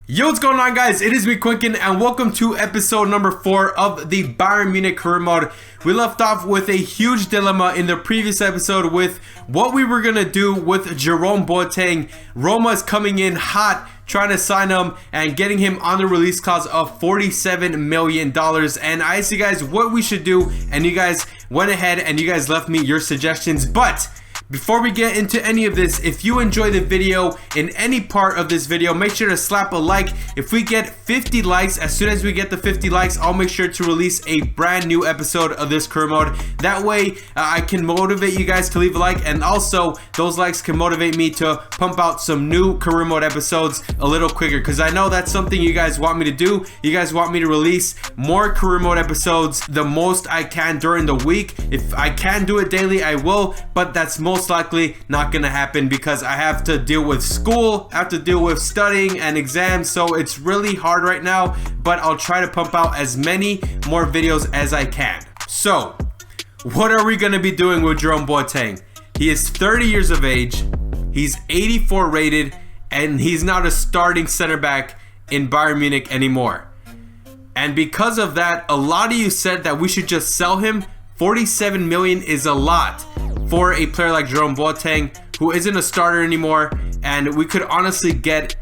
Yo, what's going on, guys? It is me, Quinkin, and welcome to episode number 4 of the Bayern Munich career mode. We left off with a huge dilemma in the previous episode with what we were gonna do with Jerome Boateng. Roma is coming in hot, trying to sign him and getting him on the release clause of $47 million. And I asked you guys what we should do, and you guys went ahead and you guys left me your suggestions. But before we get into any of this, if you enjoy the video in any part of this video, make sure to slap a like. If we get 50 likes, as soon as we get the 50 likes, I'll make sure to release a brand new episode of this career mode. That way I can motivate you guys to leave a like, and also those likes can motivate me to pump out some new career mode episodes a little quicker, because I know that's something you guys want me to do. You guys want me to release more career mode episodes the most I can during the week. If I can do it daily, I will, but that's most likely not gonna happen because I have to deal with school, I have to deal with studying and exams, so it's really hard right now, but I'll try to pump out as many more videos as I can. So what are we gonna be doing with Jerome Boateng? He is 30 years of age, he's 84 rated, and he's not a starting center back in Bayern Munich anymore. And because of that, a lot of you said that we should just sell him. 47 million is a lot for a player like Jerome Boateng, who isn't a starter anymore, and we could honestly get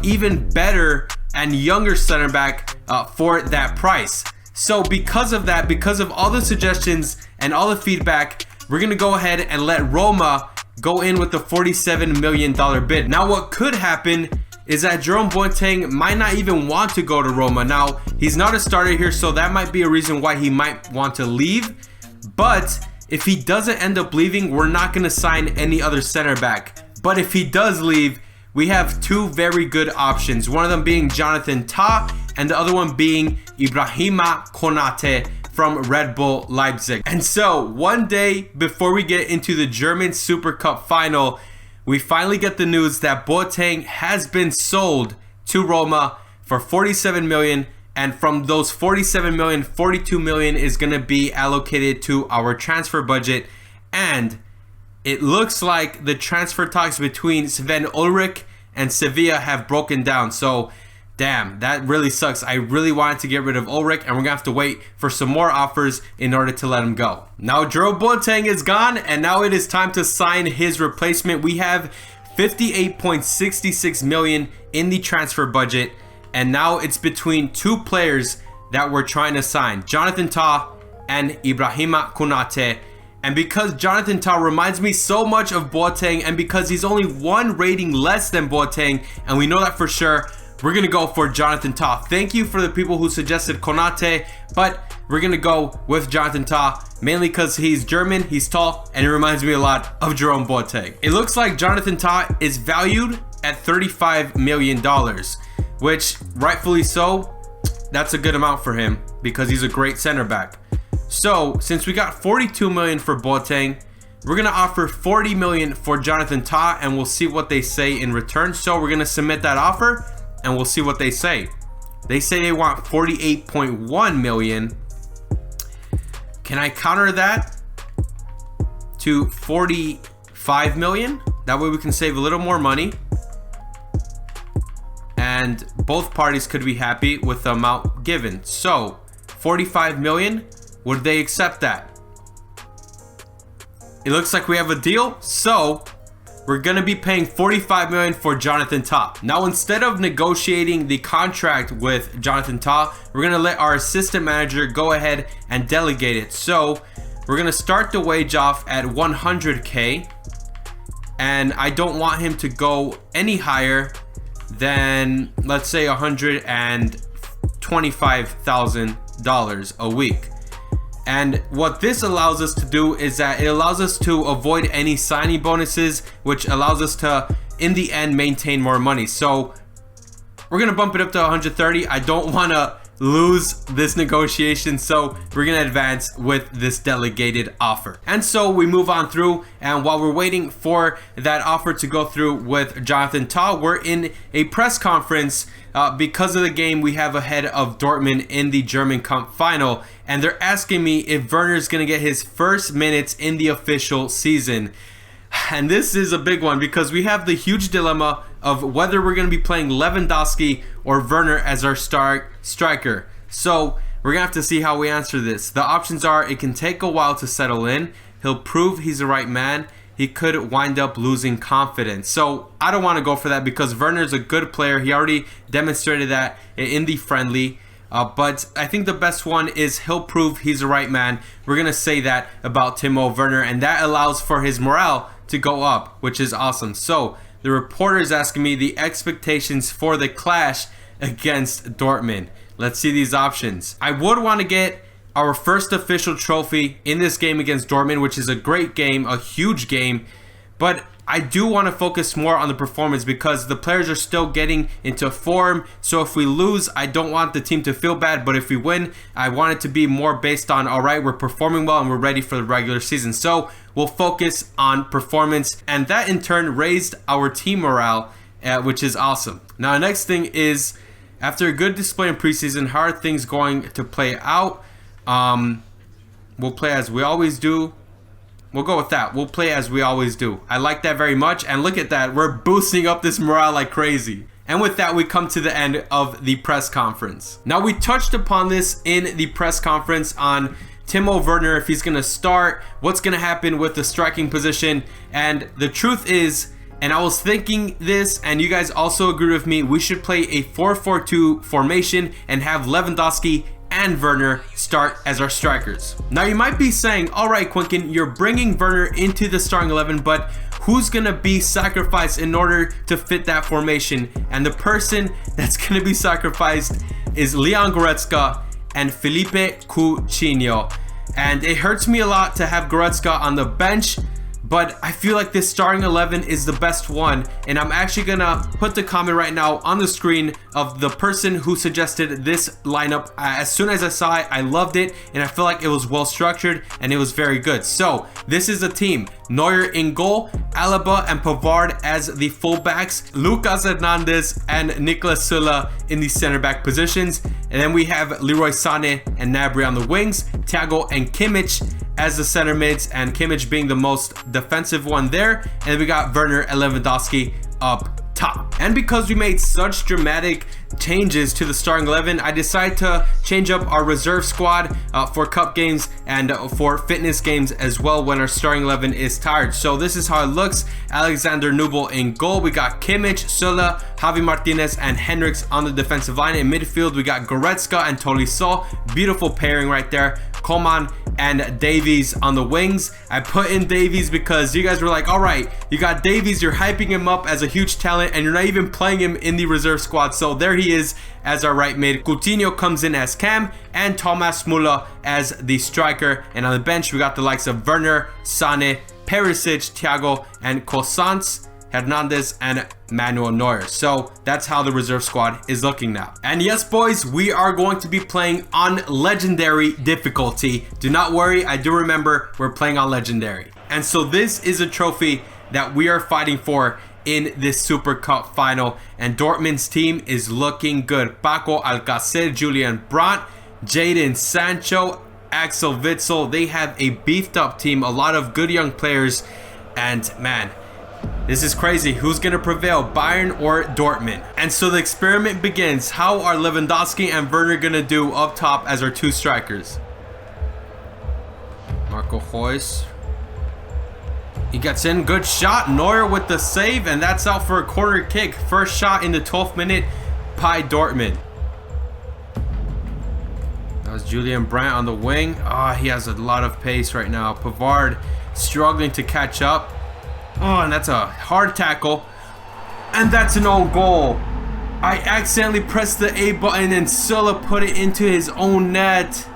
even better and younger center back for that price. So because of that, because of all the suggestions and all the feedback, we're gonna go ahead and let Roma go in with the $47 million bid. Now what could happen is that Jerome Boateng might not even want to go to Roma. Now, he's not a starter here, so that might be a reason why he might want to leave. But if he doesn't end up leaving, we're not going to sign any other center back. But if he does leave, we have two very good options. One of them being Jonathan Tah, and the other one being Ibrahima Konate from Red Bull Leipzig. And so, one day before we get into the German Supercup final, we finally get the news that Boateng has been sold to Roma for 47 million. And from those 47 million, 42 million is going to be allocated to our transfer budget. And it looks like the transfer talks between Sven Ulrich and Sevilla have broken down. So, damn, that really sucks. I really wanted to get rid of Ulrich, and we're going to have to wait for some more offers in order to let him go. Now, Jerome Boateng is gone, and now it is time to sign his replacement. We have 58.66 million in the transfer budget. And now it's between two players that we're trying to sign, Jonathan Tah and Ibrahima Konate. And because Jonathan Tah reminds me so much of Boateng, and because he's only one rating less than Boateng, and we know that for sure, we're going to go for Jonathan Tah. Thank you for the people who suggested Konate, but we're going to go with Jonathan Tah, mainly because he's German, he's tall, and he reminds me a lot of Jerome Boateng. It looks like Jonathan Tah is valued at $35 million. Which, rightfully so, that's a good amount for him because he's a great center back. So, since we got 42 million for Boateng, we're going to offer 40 million for Jonathan Tah, and we'll see what they say in return. So, we're going to submit that offer, and we'll see what they say. They say they want 48.1 million. Can I counter that to 45 million? That way we can save a little more money, and both parties could be happy with the amount given. So 45 million, would they accept that? It looks like we have a deal, so we're gonna be paying 45 million for Jonathan Tah. Now, instead of negotiating the contract with Jonathan Tah, we're gonna let our assistant manager go ahead and delegate it. So we're gonna start the wage off at 100k, and I don't want him to go any higher than, let's say, $125,000 a week. And what this allows us to do is that it allows us to avoid any signing bonuses, which allows us to, in the end, maintain more money. So we're gonna bump it up to 130. I don't want to lose this negotiation, so we're gonna advance with this delegated offer. And so we move on through, and while we're waiting for that offer to go through with Jonathan Tah, we're in a press conference because of the game we have ahead of Dortmund in the German Cup final, and they're asking me if Werner's gonna get his first minutes in the official season. And this is a big one because we have the huge dilemma of whether we're going to be playing Lewandowski or Werner as our striker. So we're going to have to see how we answer this. The options are: it can take a while to settle in, he'll prove he's the right man, he could wind up losing confidence. So I don't want to go for that because Werner's a good player. He already demonstrated that in the friendly. But I think the best one is he'll prove he's the right man. We're going to say that about Timo Werner, and that allows for his morale to go up, which is awesome. So the reporter is asking me the expectations for the clash against Dortmund. Let's see these options. I would want to get our first official trophy in this game against Dortmund, which is a great game, a huge game, but I do want to focus more on the performance because the players are still getting into form. So if we lose, I don't want the team to feel bad, but if we win, I want it to be more based on, all right, we're performing well and we're ready for the regular season. So we'll focus on performance, and that in turn raised our team morale, which is awesome. Now, the next thing is, after a good display in preseason, how are things going to play out? We'll play as we always do. We'll go with that. We'll play as we always do. I like that very much. And look at that. We're boosting up this morale like crazy. And with that, we come to the end of the press conference. Now, we touched upon this in the press conference on Timo Werner, if he's going to start, what's going to happen with the striking position. And the truth is, and I was thinking this, and you guys also agree with me, we should play a 4-4-2 formation and have Lewandowski and Werner start as our strikers. Now you might be saying, all right, Quinkin, you're bringing Werner into the starting 11, but who's gonna be sacrificed in order to fit that formation? And the person that's gonna be sacrificed is Leon Goretzka and Felipe Coutinho. And it hurts me a lot to have Goretzka on the bench, but I feel like this starting 11 is the best one, and I'm actually gonna put the comment right now on the screen of the person who suggested this lineup. As soon as I saw it, I loved it, and I feel like it was well structured and it was very good. So this is a team: Neuer in goal, Alaba and Pavard as the fullbacks, Lucas Hernandez and Niklas Süle in the center back positions, and then we have Leroy Sané and Gnabry on the wings, Thiago and Kimmich as the center mids, and Kimmich being the most defensive one there, and then we got Werner and Lewandowski up top. And because we made such dramatic changes to the starting 11, I decided to change up our reserve squad for cup games and for fitness games as well when our starting 11 is tired. So this is how it looks: Alexander Nubel in goal, we got Kimmich, Süle, Javi Martinez and Hendricks on the defensive line. In midfield, we got Goretzka and Tolisso, beautiful pairing right there. Coman and Davies on the wings. I put in Davies because you guys were like, all right, you got Davies, you're hyping him up as a huge talent, and you're not even playing him in the reserve squad. So there he is as our right mid. Coutinho comes in as cam, and Thomas Müller as the striker. And on the bench, we got the likes of Werner, Sané, Perisic, Thiago, and Cousins, Hernandez and Manuel Neuer. So that's how the reserve squad is looking now. And yes, boys, we are going to be playing on legendary difficulty. Do not worry, I do remember we're playing on legendary. And so this is a trophy that we are fighting for in this Super Cup final, and Dortmund's team is looking good. Paco Alcacer, Julian Brandt, Jadon Sancho, Axel Witsel. They have a beefed up team, a lot of good young players, and man, this is crazy. Who's going to prevail, Bayern or Dortmund? And so the experiment begins. How are Lewandowski and Werner going to do up top as our two strikers? Marco Reus. He gets in. Good shot. Neuer with the save. And that's out for a corner kick. First shot in the 12th minute by Dortmund. That was Julian Brandt on the wing. He has a lot of pace right now. Pavard struggling to catch up. And that's a hard tackle. And that's an own goal. I accidentally pressed the A button and Süle put it into his own net.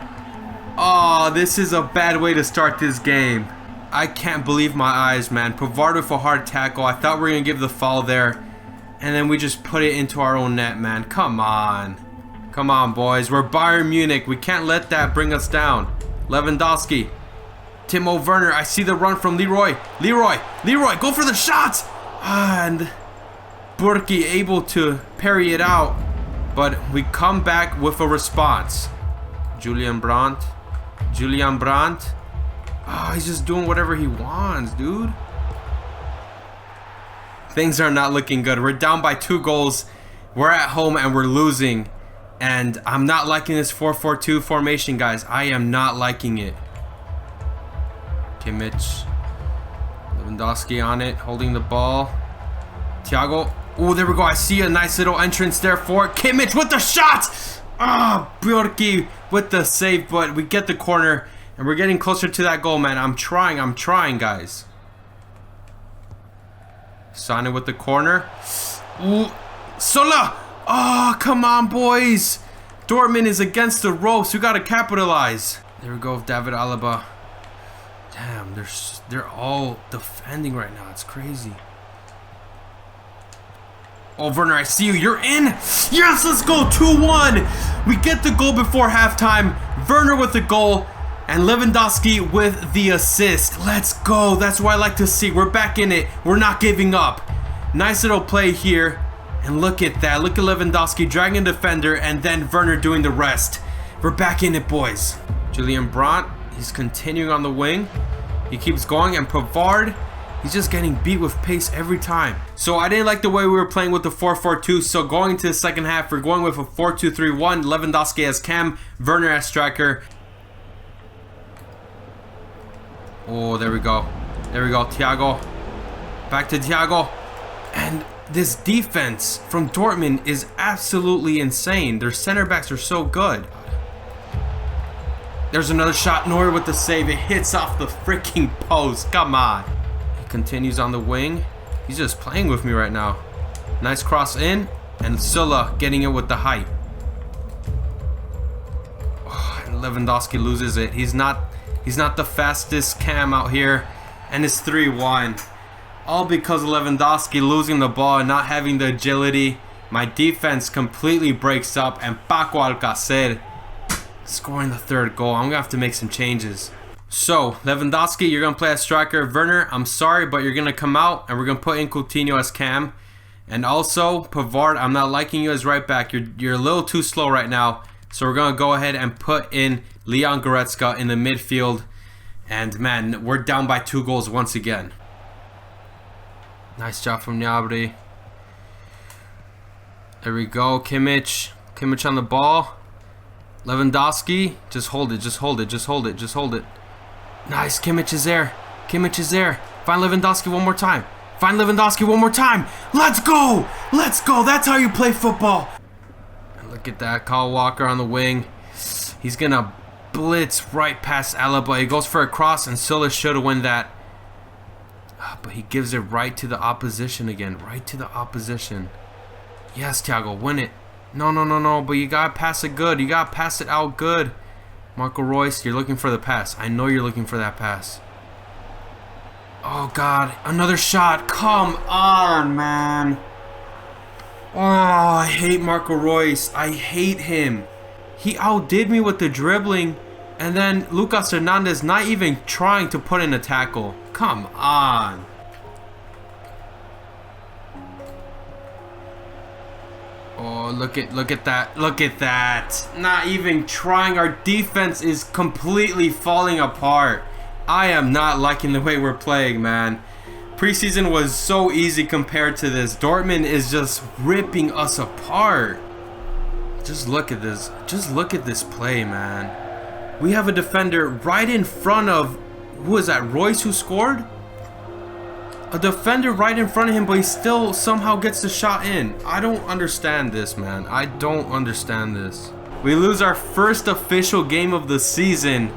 This is a bad way to start this game. I can't believe my eyes, man. Pavard with a hard tackle. I thought we were going to give the foul there. And then we just put it into our own net, man. Come on. Come on, boys. We're Bayern Munich. We can't let that bring us down. Lewandowski. Timo Werner, I see the run from Leroy, go for the shots! And Burki able to parry it out, but we come back with a response. Julian Brandt. He's just doing whatever he wants, dude. Things are not looking good. We're down by 2 goals. We're at home and we're losing. And I'm not liking this 4-4-2 formation, guys. I am not liking it. Kimmich. Lewandowski on it, holding the ball. Thiago. Oh, there we go. I see a nice little entrance there for Kimmich with the shot. Ah, Bjorky with the save, but we get the corner. And we're getting closer to that goal, man. I'm trying, guys. Sane with the corner. Ooh, Sola! Oh, come on, boys. Dortmund is against the ropes. We got to capitalize. There we go, David Alaba. Damn, they're all defending right now. It's crazy. Oh, Werner, I see you. You're in. Yes, let's go. 2-1. We get the goal before halftime. Werner with the goal. And Lewandowski with the assist. Let's go. That's what I like to see. We're back in it. We're not giving up. Nice little play here. And look at that. Look at Lewandowski dragging a defender and then Werner doing the rest. We're back in it, boys. Julian Brandt. He's continuing on the wing. He keeps going. And Pavard, he's just getting beat with pace every time. So I didn't like the way we were playing with the 4-4-2. So going into the second half, we're going with a 4-2-3-1. Lewandowski as cam. Werner as striker. Oh, there we go. There we go. Thiago. Back to Thiago. And this defense from Dortmund is absolutely insane. Their center backs are so good. There's another shot. Neuer with the save. It hits off the freaking post. Come on. He continues on the wing. He's just playing with me right now. Nice cross in. And Sulla getting it with the height. Oh, and Lewandowski loses it. He's not the fastest cam out here. And it's 3-1. All because of Lewandowski losing the ball and not having the agility. My defense completely breaks up. And Paco Alcacer scoring the third goal. I'm going to have to make some changes. So, Lewandowski, you're going to play as striker. Werner, I'm sorry, but you're going to come out. And we're going to put in Coutinho as cam. And also, Pavard, I'm not liking you as right back. You're a little too slow right now. So we're going to go ahead and put in Leon Goretzka in the midfield. And man, we're down by 2 goals once again. Nice job from Gnabry. There we go. Kimmich. Kimmich on the ball. Lewandowski. Just hold it. Just hold it. Just hold it. Just hold it. Nice. Kimmich is there. Kimmich is there. Find Lewandowski one more time. Find Lewandowski one more time. Let's go. Let's go. That's how you play football. And look at that. Kyle Walker on the wing. He's going to blitz right past Alaba. He goes for a cross and Silla should have won that. But he gives it right to the opposition again. Right to the opposition. Yes, Thiago, win it. No. But you got to pass it good. You got to pass it out good. Marco Reus, you're looking for the pass. I know you're looking for that pass. Oh, God. Another shot. Come on, man. Oh, I hate Marco Reus. I hate him. He outdid me with the dribbling. And then Lucas Hernandez not even trying to put in a tackle. Come on. Oh, look at that. Look at that. Not even trying. Our defense is completely falling apart. I am not liking the way we're playing, man. Preseason was so easy compared to this. Dortmund is just ripping us apart. Just look at this. Just look at this play, man. We have a defender right in front of... Who is that? Royce who scored? A defender right in front of him, but he still somehow gets the shot in. I don't understand this, man. I don't understand this. We lose our first official game of the season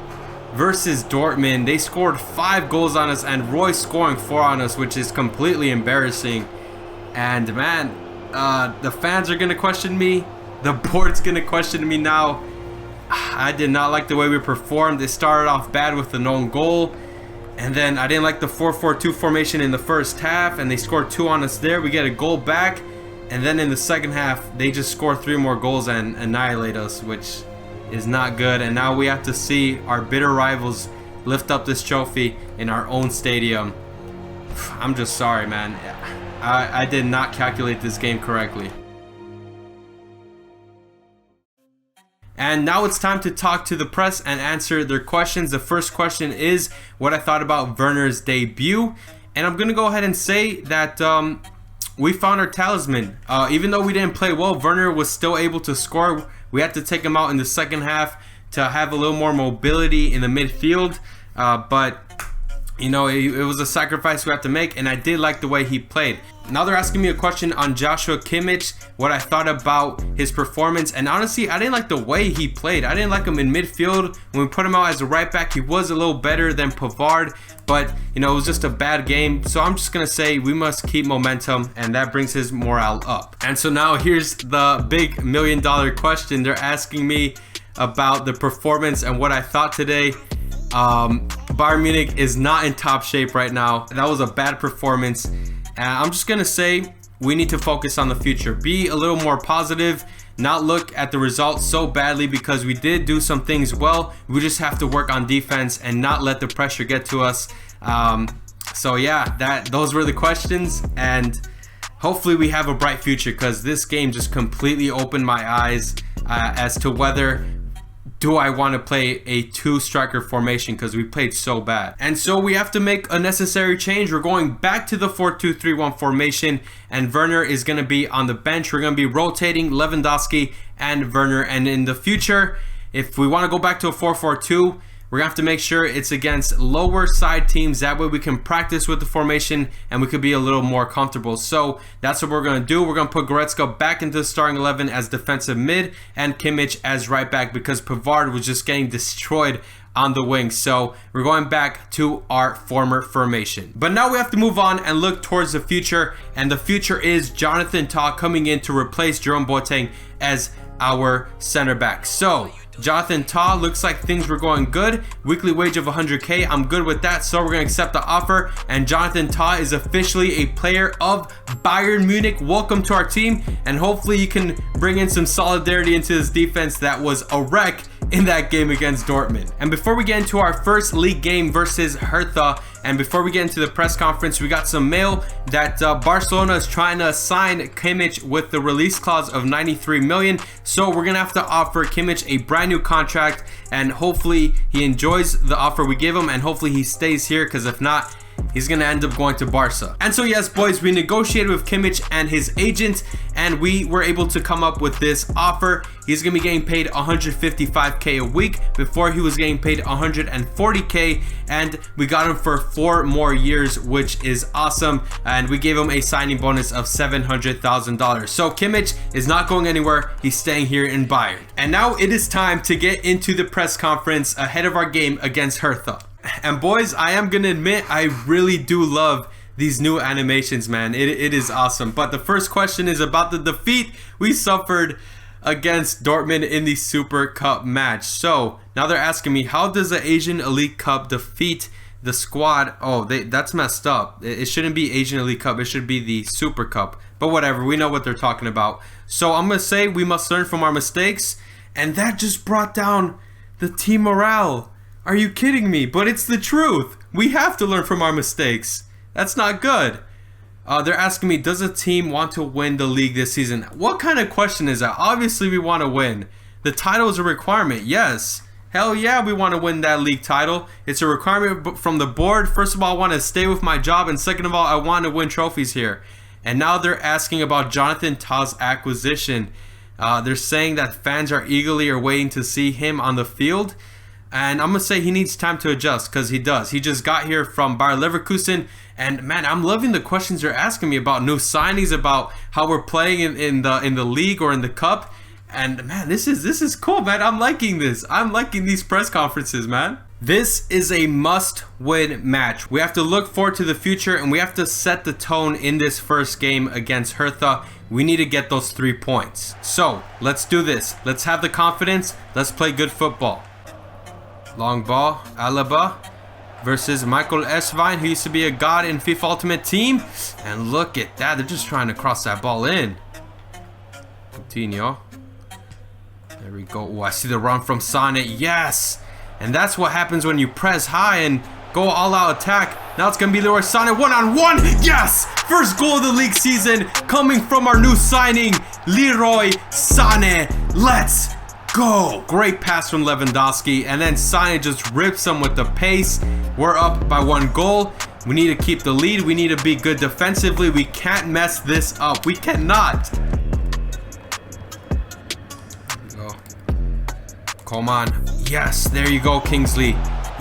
versus Dortmund. They scored 5 goals on us and Royce scoring 4 on us, which is completely embarrassing. And man, the fans are going to question me. The board's going to question me now. I did not like the way we performed. It started off bad with the known goal. And then I didn't like the 4-4-2 formation in the first half. And they scored 2 on us there. We get a goal back. And then in the second half, they just score 3 more goals and annihilate us, which is not good. And now we have to see our bitter rivals lift up this trophy in our own stadium. I'm just sorry, man. I did not calculate this game correctly. And now it's time to talk to the press and answer their questions. The first question is what I thought about Werner's debut. And I'm going to go ahead and say that we found our talisman. Even though we didn't play well, Werner was still able to score. We had to take him out in the second half to have a little more mobility in the midfield. But you know, it was a sacrifice we had to make, and I did like the way he played. Now they're asking me a question on Joshua Kimmich, what I thought about his performance, and honestly, I didn't like the way he played. I didn't like him in midfield. When we put him out as a right back, he was a little better than Pavard, but you know, it was just a bad game. So I'm just gonna say we must keep momentum, and that brings his morale up. And so now here's the big $1 million question. They're asking me about the performance and what I thought today. Bayern Munich is not in top shape right now. That was a bad performance. I'm just gonna say we need to focus on the future, be a little more positive, not look at the results so badly, because we did do some things well. We just have to work on defense and not let the pressure get to us. So yeah, those were the questions, and hopefully we have a bright future, because this game just completely opened my eyes as to whether do I want to play a 2-striker formation, because we played so bad. And so we have to make a necessary change. We're going back to the 4-2-3-1 formation, and Werner is going to be on the bench. We're going to be rotating Lewandowski and Werner. And in the future, if we want to go back to a 4-4-2, we're going to have to make sure it's against lower side teams. That way we can practice with the formation and we could be a little more comfortable. So that's what we're going to do. We're going to put Goretzka back into the starting 11 as defensive mid and Kimmich as right back, because Pavard was just getting destroyed on the wing. So we're going back to our former formation. But now we have to move on and look towards the future. And the future is Jonathan Tah coming in to replace Jerome Boateng as our center back. So Jonathan Tah, looks like things were going good. Weekly wage of 100K, I'm good with that, so we're going to accept the offer. And Jonathan Tah is officially a player of Bayern Munich. Welcome to our team, and hopefully you can bring in some solidarity into this defense that was a wreck in that game against Dortmund. And before we get into our first league game versus Hertha, and before we get into the press conference, we got some mail that Barcelona is trying to sign Kimmich with the release clause of 93 million. So we're gonna have to offer Kimmich a brand new contract, and hopefully he enjoys the offer we give him, and hopefully he stays here, because if not, he's gonna end up going to Barca. And so yes, boys, we negotiated with Kimmich and his agent, and we were able to come up with this offer. He's gonna be getting paid 155K a week. Before, he was getting paid 140K, and we got him for 4 more years, which is awesome. And we gave him a signing bonus of $700,000. So Kimmich is not going anywhere. He's staying here in Bayern. And now it is time to get into the press conference ahead of our game against Hertha. And boys, I am gonna admit, I really do love these new animations, man. It is awesome. But the first question is about the defeat we suffered against Dortmund in the Supercup match. So now they're asking me, how does the Asian Elite Cup defeat the squad? Oh, that's messed up. It shouldn't be Asian Elite Cup. It should be the Supercup. But whatever, we know what they're talking about. So I'm gonna say we must learn from our mistakes, and that just brought down the team morale. Are you kidding me? But it's the truth. We have to learn from our mistakes. That's not good. They're asking me, does a team want to win the league this season? What kind of question is that? Obviously we want to win. The title is a requirement. Yes. Hell yeah, we want to win that league title. It's a requirement from the board. First of all, I want to stay with my job, and second of all, I want to win trophies here. And now they're asking about Jonathan Tah's acquisition. They're saying that fans are eagerly waiting to see him on the field. And I'm going to say he needs time to adjust, because he does. He just got here from Bayer Leverkusen. And man, I'm loving the questions they're asking me about new signings, about how we're playing in the league or in the cup. And man, this is cool, man. I'm liking this. I'm liking these press conferences, man. This is a must-win match. We have to look forward to the future, and we have to set the tone in this first game against Hertha. We need to get those 3 points. So let's do this. Let's have the confidence. Let's play good football. Long ball, Alaba versus Michael Esswein, who used to be a god in FIFA Ultimate Team. And look at that, they're just trying to cross that ball in. Coutinho. There we go. Oh, I see the run from Sane. Yes! And that's what happens when you press high and go all-out attack. Now it's going to be Lewa Sane one-on-one. Yes! First goal of the league season coming from our new signing, Leroy Sane. Let's go! Great pass from Lewandowski, and then Sane just rips him with the pace. We're up by 1 goal. We need to keep the lead. We need to be good defensively. We can't mess this up. We cannot. Go. Come on. Yes, there you go, Kingsley.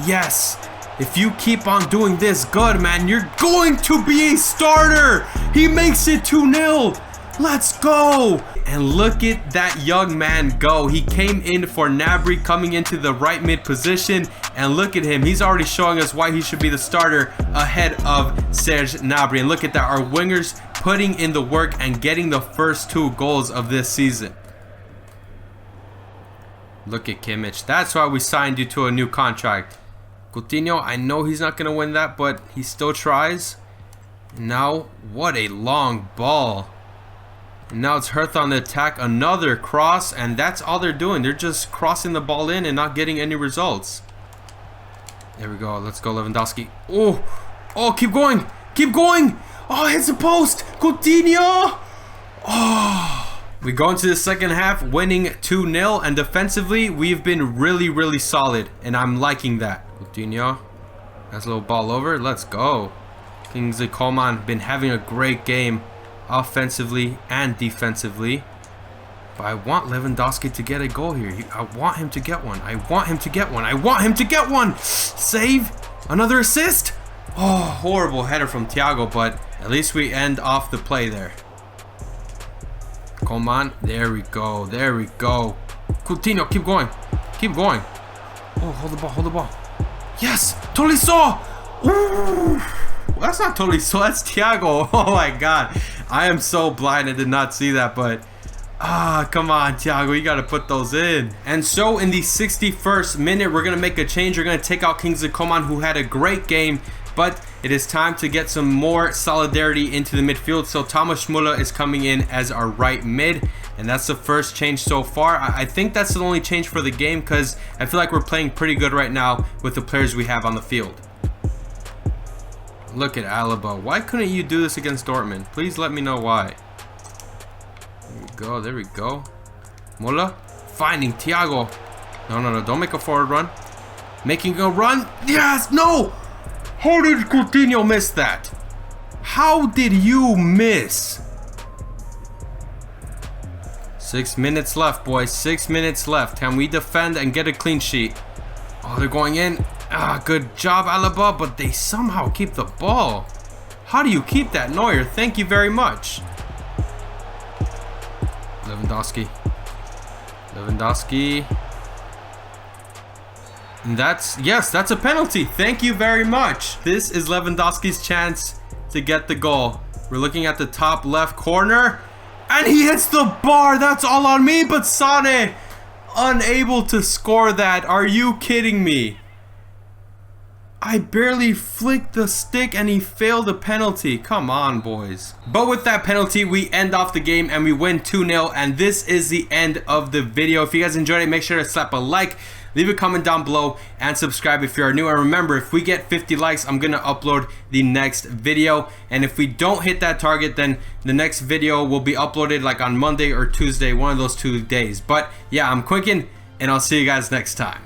Yes. If you keep on doing this good, man, you're going to be a starter. He makes it 2-0. Let's go. And look at that young man go. He came in for Gnabry coming into the right mid position. And look at him. He's already showing us why he should be the starter ahead of Serge Gnabry. And look at that. Our wingers putting in the work and getting the first 2 goals of this season. Look at Kimmich. That's why we signed you to a new contract. Coutinho, I know he's not going to win that, but he still tries. Now, what a long ball. And now it's Hertha on the attack. Another cross, and that's all they're doing. They're just crossing the ball in and not getting any results. There we go. Let's go, Lewandowski. Oh, oh, keep going. Keep going. Oh, hits the post. Coutinho. Oh. We go into the second half winning 2-0, and defensively we've been really solid, and I'm liking that. Coutinho has a little ball over. Let's go. Kingsley Coman been having a great game offensively and defensively. But I want Lewandowski to get a goal here. I want him to get one. I want him to get one. I want him to get one. Save. Another assist. Oh, horrible header from Thiago, but at least we end off the play there. Come on. There we go. There we go. Coutinho, keep going. Keep going. Oh, hold the ball. Hold the ball. Yes. Tolisso. Ooh. That's not Tolisso. That's Thiago. Oh, my God. I am so blind. I did not see that, but... come on, Thiago. You got to put those in. And so, in the 61st minute, we're going to make a change. We're going to take out Kingsley Coman, who had a great game. But it is time to get some more solidarity into the midfield. So Thomas Müller is coming in as our right mid. And that's the first change so far. I think that's the only change for the game, because I feel like we're playing pretty good right now with the players we have on the field. Look at Alaba. Why couldn't you do this against Dortmund? Please let me know why. There we go. There we go. Müller finding Thiago. No. Don't make a forward run. Making a run. Yes. No. How did Coutinho miss that? How did you miss? 6 minutes left, boys. 6 minutes left. Can we defend and get a clean sheet? Oh, they're going in. Good job, Alaba, but they somehow keep the ball. How do you keep that, Neuer? Thank you very much. Lewandowski. And that's a penalty. Thank you very much. This is Lewandowski's chance to get the goal. We're looking at the top left corner, and he hits the bar. That's all on me, but Sane unable to score that. Are you kidding me? I barely flicked the stick and he failed the penalty. Come on, boys. But with that penalty, we end off the game and we win 2-0. And this is the end of the video. If you guys enjoyed it, make sure to slap a like, leave a comment down below, and subscribe if you are new. And remember, if we get 50 likes, I'm going to upload the next video. And if we don't hit that target, then the next video will be uploaded like on Monday or Tuesday, one of those 2 days. But yeah, I'm Quicken, and I'll see you guys next time.